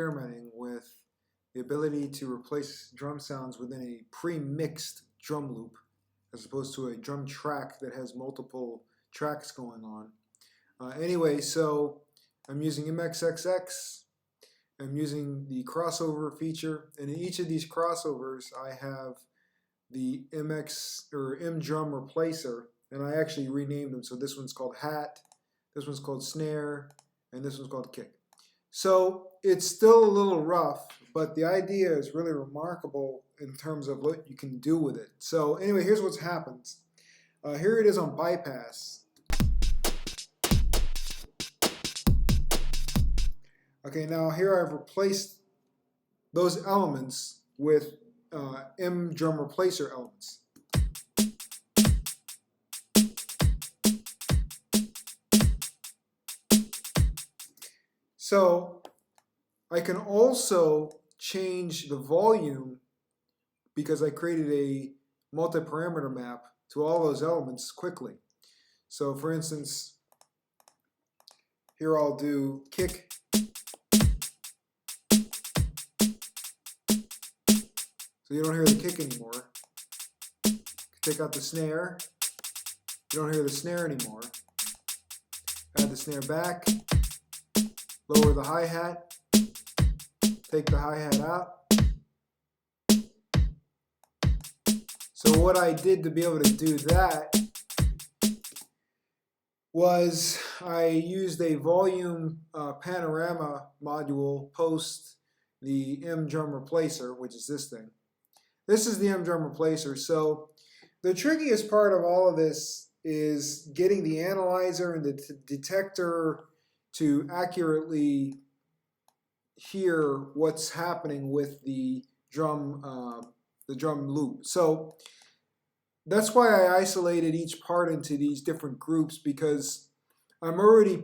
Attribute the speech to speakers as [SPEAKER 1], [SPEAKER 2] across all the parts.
[SPEAKER 1] Experimenting with the ability to replace drum sounds within a pre-mixed drum loop as opposed to a drum track that has multiple tracks going on. Anyway, so I'm using MXXX, I'm using the crossover feature, and in each of these crossovers I have the MDrumReplacer, and I actually renamed them. So this one's called hat, this one's called snare, and this one's called kick. So it's still a little rough, but the idea is really remarkable in terms of what you can do with it. So anyway, here's what's happened. Here it is on bypass. Okay, now here I've replaced those elements with MDrumReplacer elements. So I can also change the volume because I created a multi-parameter map to all those elements quickly. So for instance, here I'll do kick. So you don't hear the kick anymore. Take out the snare. You don't hear the snare anymore. Add the snare back. Lower the hi-hat, take the hi-hat out. So what I did to be able to do that was I used a volume panorama module post the MDrumReplacer, which is this thing. This is the MDrumReplacer. So the trickiest part of all of this is getting the analyzer and the detector to accurately hear what's happening with the drum loop. So that's why I isolated each part into these different groups, because I'm already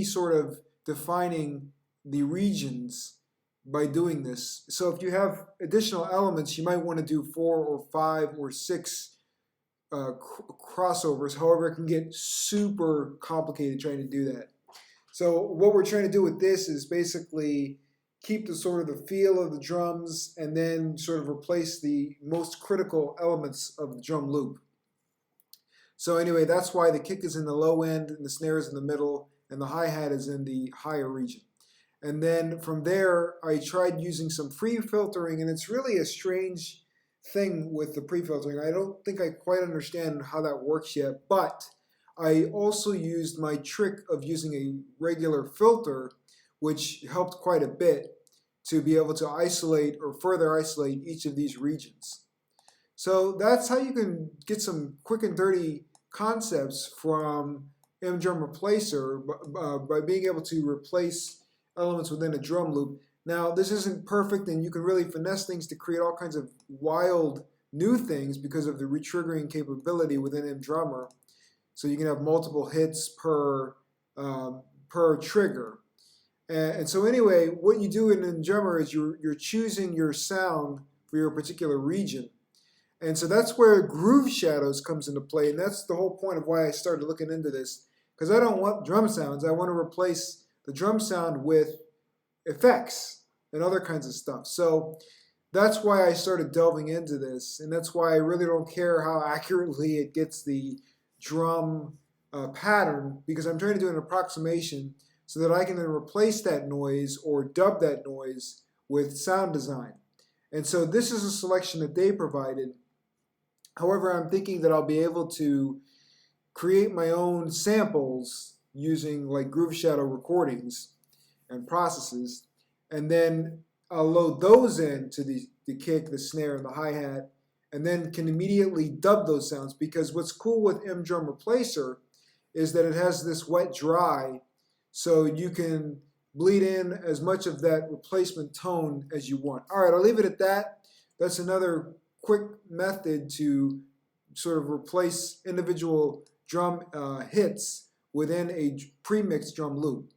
[SPEAKER 1] sort of defining the regions by doing this. So if you have additional elements, you might want to do 4 or 5 or 6 crossovers. However, it can get super complicated trying to do that. So what we're trying to do with this is basically keep the sort of the feel of the drums and then sort of replace the most critical elements of the drum loop. So anyway, that's why the kick is in the low end and the snare is in the middle and the hi-hat is in the higher region. And then from there, I tried using some pre-filtering, and it's really a strange thing with the pre-filtering. I don't think I quite understand how that works yet, but I also used my trick of using a regular filter, which helped quite a bit to be able to isolate or further isolate each of these regions. So that's how you can get some quick and dirty concepts from MDrumReplacer by being able to replace elements within a drum loop. Now, this isn't perfect, and you can really finesse things to create all kinds of wild new things because of the retriggering capability within MDrummer. So you can have multiple hits per trigger. And so anyway, what you do in MDrummer is you're choosing your sound for your particular region. And so that's where groove shadows comes into play. And that's the whole point of why I started looking into this. Because I don't want drum sounds. I want to replace the drum sound with effects and other kinds of stuff. So that's why I started delving into this. And that's why I really don't care how accurately it gets the drum pattern, because I'm trying to do an approximation so that I can then replace that noise or dub that noise with sound design. And so this is a selection that they provided. However, I'm thinking that I'll be able to create my own samples using like Groove Shadow recordings and processes, and then I'll load those into the kick, the snare, and the hi-hat, and then can immediately dub those sounds. Because what's cool with MDrumReplacer is that it has this wet-dry, so you can bleed in as much of that replacement tone as you want. All right, I'll leave it at that. That's another quick method to sort of replace individual drum hits within a pre-mixed drum loop.